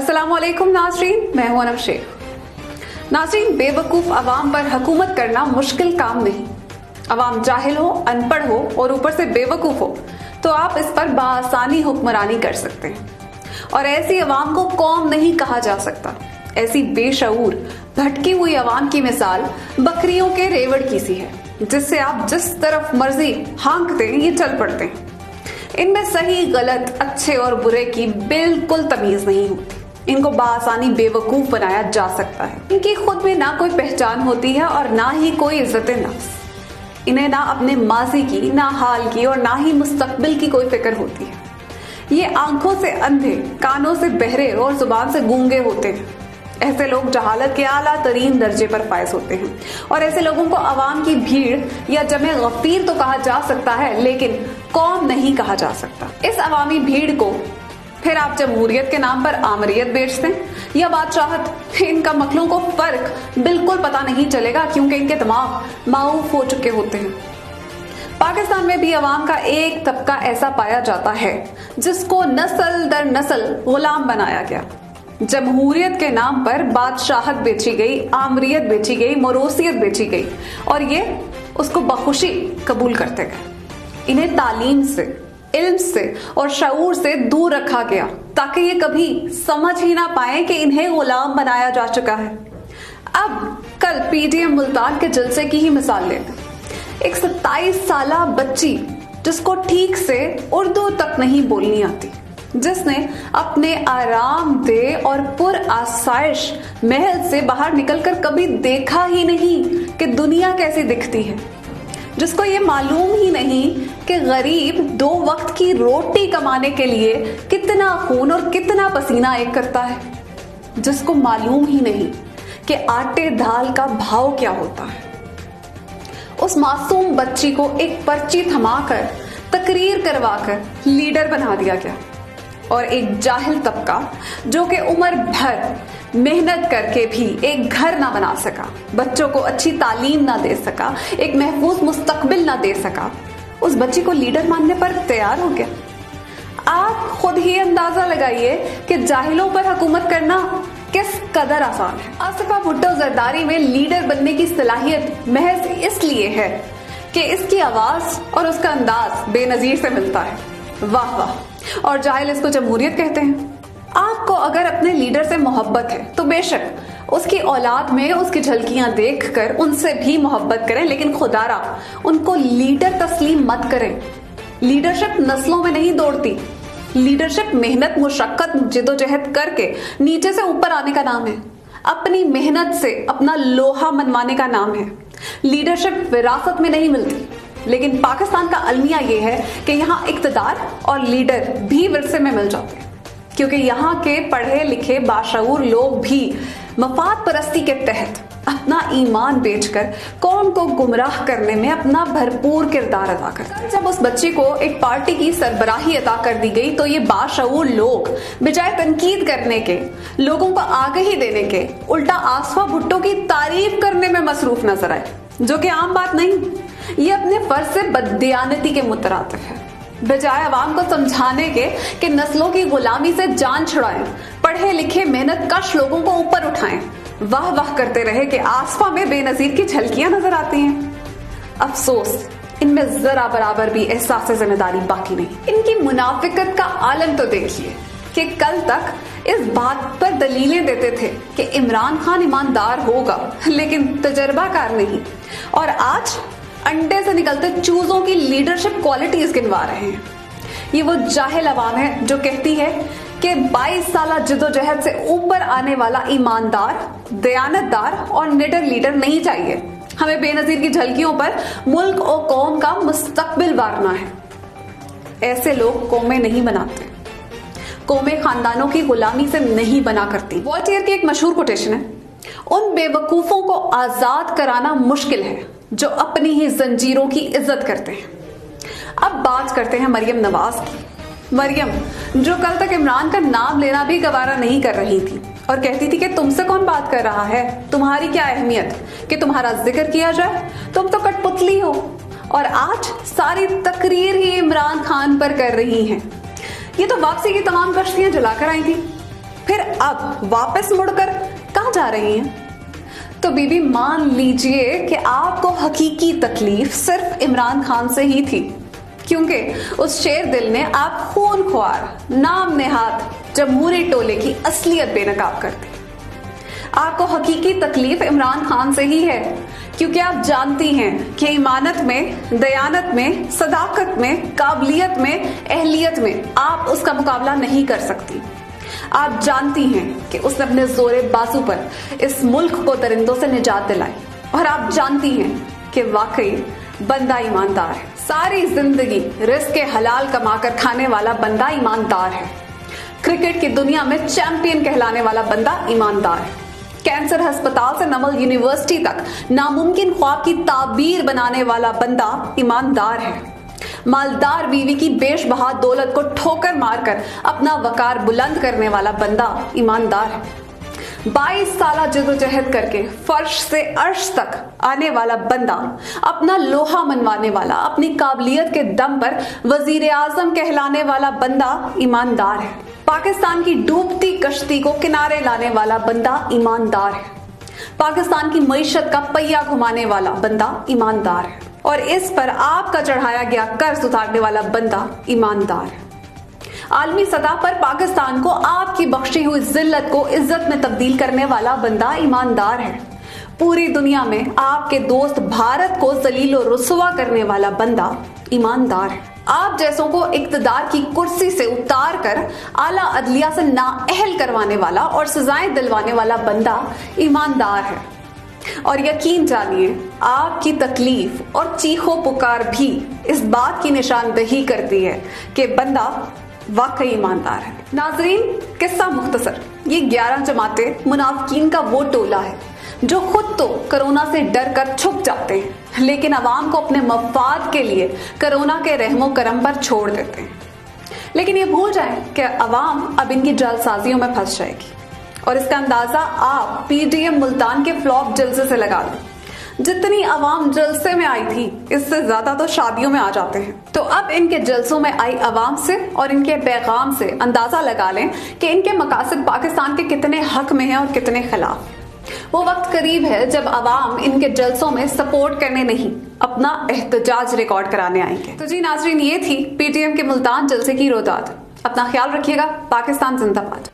अस्सलाम वालेकुम नाज़रीन, मैं हूं अनम शेख। नाज़रीन, बेवकूफ अवाम पर हुकूमत करना मुश्किल काम नहीं। अवाम जाहिल हो, अनपढ़ हो और ऊपर से बेवकूफ हो तो आप इस पर बाआसानी हुक्मरानी कर सकते हैं। और ऐसी अवाम को कौम नहीं कहा जा सकता। ऐसी बेशऊर भटकी हुई अवाम की मिसाल बकरियों के रेवड़ की सी है, जिससे आप जिस तरफ मर्जी हाँकते ये चल पड़ते हैं। इनमें सही गलत, अच्छे और बुरे की बिल्कुल तमीज नहीं होती। इनको बाआसानी बेवकूफ बनाया जा सकता है। इनकी खुद में ना कोई पहचान होती है और ना ही कोई इज्जत नफ्स। इन्हें ना अपने माजी की, ना हाल की और ना ही मुस्तकबिल की कोई फिक्र होती है। ये आंखों से अंधे, कानों से बहरे और जुबान से गूंगे होते हैं। ऐसे लोग जहालत के आला तरीन दर्जे पर फायज होते हैं और ऐसे लोगों को अवाम की भीड़ या जमे गफीर तो कहा जा सकता है, लेकिन कौम नहीं कहा जा सकता। इस अवामी भीड़ को फिर आप जमहूरियत के नाम पर आमरियत बेचते हैं या बादशाहत, इनका मखलों को फर्क बिल्कुल पता नहीं चलेगा, क्योंकि इनके दिमाग माऊफ हो चुके होते हैं। पाकिस्तान में भी अवाम का एक तबका ऐसा पाया जाता है जिसको नस्ल दर नस्ल गुलाम बनाया गया। जमहूरियत के नाम पर बादशाहत बेची गई, आमरियत बेची गई, मोरोसियत बेची गई और ये उसको बखुशी कबूल करते गए। इन्हें तालीम से, इल्म से और शऊर से दूर रखा गया ताकि ये कभी समझ ही ना पाए कि इन्हें गुलाम बनाया जा चुका है। अब कल पीटीएम मुल्तान के जलसे की ही मिसाल लेते। एक 27 साला बच्ची जिसको ठीक से उर्दू तक नहीं बोलनी आती, जिसने अपने आरामदेह और पुर आसाइश महल से बाहर निकलकर कभी देखा ही नहीं कि दुनिया कैसी दिखती है, जिसको ये मालूम ही नहीं कि गरीब 2 वक्त की रोटी कमाने के लिए कितना खून और कितना पसीना एक करता है, जिसको मालूम ही नहीं कि आटे दाल का भाव क्या होता है। उस मासूम बच्ची को एक पर्ची थमाकर, तकरीर करवाकर लीडर बना दिया गया और एक जाहिल तबका जो कि उम्र भर मेहनत करके भी एक घर ना बना सका, बच्चों को अच्छी तालीम ना दे सका, एक महफूज मुस्तकबिल ना दे सका, उस बच्ची को लीडर मानने पर तैयार हो गया। आप खुद ही अंदाजा लगाइए कि जाहिलों पर हुकूमत करना किस कदर आसान है। आसिफा भुट्टो जरदारी में लीडर बनने की सलाहियत महज इसलिए है कि इसकी आवाज और उसका अंदाज बेनजीर से मिलता है। वाह वाह। और जाहिल इसको जमहूरियत कहते हैं। आपको अगर अपने लीडर से मोहब्बत है तो बेशक उसकी औलाद में उसकी झलकियां देखकर उनसे भी मोहब्बत करें, लेकिन खुदारा उनको लीडर तस्लीम मत करें। लीडरशिप नस्लों में नहीं दौड़ती। लीडरशिप मेहनत, मुशक्कत, जिदोजहद करके नीचे से ऊपर आने का नाम है। अपनी मेहनत से अपना लोहा मनवाने का नाम है। लीडरशिप विरासत में नहीं मिलती। लेकिन पाकिस्तान का अलमिया ये है कि यहाँ इक्तदार और लीडर भी विरसे में मिल जाते हैं, क्योंकि यहाँ के पढ़े लिखे बाशऊर लोग भी मफाद परस्ती के तहत अपना ईमान बेचकर कौम को गुमराह करने में अपना भरपूर किरदार अदा करते हैं। जब उस बच्चे को एक पार्टी की सरबराही अता कर दी गई तो ये बाशऊर लोग बजाय तनकीद करने के, लोगों को आगाही देने के, उल्टा आसिफा भुट्टो की तारीफ करने में मसरूफ नजर आए, जो कि आम बात नहीं। ये अपने फर्ज से बददियानती के मुतरातिफ है। बजाय अवाम को समझाने के कि नस्लों की गुलामी से जान छुड़ाएं, पढ़े लिखे मेहनत कश लोगों को ऊपर उठाएं, वाह वाह करते रहे कि आसफा में बेनजीर की झलकियां नजर आती हैं। अफसोस, इनमें जरा बराबर भी एहसास जिम्मेदारी बाकी नहीं। इनकी मुनाफिकत का आलम तो देखिए कि कल तक इस बात पर दलीलें देते थे कि इमरान खान ईमानदार होगा लेकिन तजर्बाकार नहीं, और आज अंडे से निकलते चूजों की लीडरशिप क्वालिटीज गिनवा रहे हैं। ये वो जाहिल अवाम है जो कहती है कि 22 साल जिदोजहद से ऊपर आने वाला ईमानदार, दयानतदार और निडर लीडर नहीं चाहिए। हमें बेनजीर की झलकियों पर मुल्क और कौम का मुस्तकबिल वारना है। ऐसे लोग कौमें नहीं बनाते। कौमें खानदानों की गुलामी से नहीं बना करती। वॉल्टेयर की एक मशहूर कोटेशन है, उन बेवकूफों को आजाद कराना मुश्किल है जो अपनी ही जंजीरों की इज्जत करते हैं। अब बात करते हैं मरियम नवाज की। मरियम जो कल तक इमरान का नाम लेना भी गवारा नहीं कर रही थी और कहती थी कि तुमसे कौन बात कर रहा है, तुम्हारी क्या अहमियत कि तुम्हारा जिक्र किया जाए, तुम तो कठपुतली हो। और आज सारी तकरीर ही इमरान खान पर कर रही हैं। ये तो वापसी की तमाम कश्तियां जलाकर आई थी, फिर अब वापस मुड़कर कहां जा रही हैं? तो बीबी मान लीजिए कि आपको हकीकी तकलीफ सिर्फ इमरान खान से ही थी, क्योंकि उस शेर दिल ने आप खूनख्वार नाम नेहाद जमहूरी टोले की असलियत बेनकाब कर दी। आपको हकीकी तकलीफ इमरान खान से ही है, क्योंकि आप जानती हैं कि ईमानत में, दयानत में, सदाकत में, काबिलियत में, अहलियत में आप उसका मुकाबला नहीं कर सकती। आप जानती हैं कि उसने अपने जोरे बाजू पर इस मुल्क को दरिंदों से निजात दिलाई, और आप जानती हैं कि वाकई बंदा ईमानदार है। सारी जिंदगी रिस्क हलाल कमाकर खाने वाला बंदा ईमानदार है। क्रिकेट की दुनिया में चैंपियन कहलाने वाला बंदा ईमानदार है। कैंसर अस्पताल से नमल यूनिवर्सिटी तक नामुमकिन ख्वाब की ताबीर बनाने वाला बंदा ईमानदार है। मालदार बीवी की बेशबहा दौलत को ठोकर मारकर अपना वकार बुलंद करने वाला बंदा ईमानदार है। 22 साल जद्दोजहद करके फर्श से अर्श तक आने वाला बंदा, अपना लोहा मनवाने वाला, अपनी काबिलियत के दम पर वजीर आजम कहलाने वाला बंदा ईमानदार है। पाकिस्तान की डूबती कश्ती को किनारे लाने वाला बंदा ईमानदार है। पाकिस्तान की मईशत का पहिया घुमाने वाला बंदा ईमानदार है, और इस पर आपका चढ़ाया गया कर्ज उतारने वाला बंदा ईमानदार है। आलमी सतह पर पाकिस्तान को आपकी बख्शी हुई जिल्लत को इज्जत में तब्दील करने वाला बंदा ईमानदार है। पूरी दुनिया में आपके दोस्त भारत को जलील और रुसवा करने वाला बंदा ईमानदार है। आप जैसों को इक्तदार की कुर्सी से उतार कर आला अदलिया से नाअहल करवाने वाला और सजाएं दिलवाने वाला बंदा ईमानदार है। और यकीन जानिए, आपकी तकलीफ और चीखो पुकार भी इस बात की निशानदही करती है कि बंदा वाकई ईमानदार है। नाजरीन, किस्सा मुख्तसर, ये 11 जमाते मुनाफिकीन का वो टोला है जो खुद तो कोरोना से डर कर छुप जाते हैं, लेकिन अवाम को अपने मफाद के लिए कोरोना के रहमो करम पर छोड़ देते हैं। लेकिन ये भूल जाएं कि अवाम अब इनकी जालसाजियों में फंस जाएगी, और इसका अंदाजा आप पीडीएम मुल्तान के फ्लॉप जलसे से लगा लो। जितनी अवाम जलसे में आई थी, इससे ज्यादा तो शादियों में आ जाते हैं। तो अब इनके जलसों में आई अवाम से और इनके पैगाम से अंदाजा लगा लें कि इनके मकासद पाकिस्तान के कितने हक में हैं और कितने खिलाफ। वो वक्त करीब है जब अवाम इनके जलसों में सपोर्ट करने नहीं, अपना एहतजाज रिकॉर्ड कराने आएंगे। तो जी नाजरीन, ये थी पीटीएम के मुल्तान जलसे की रोदाद। अपना ख्याल रखिएगा। पाकिस्तान जिंदाबाद।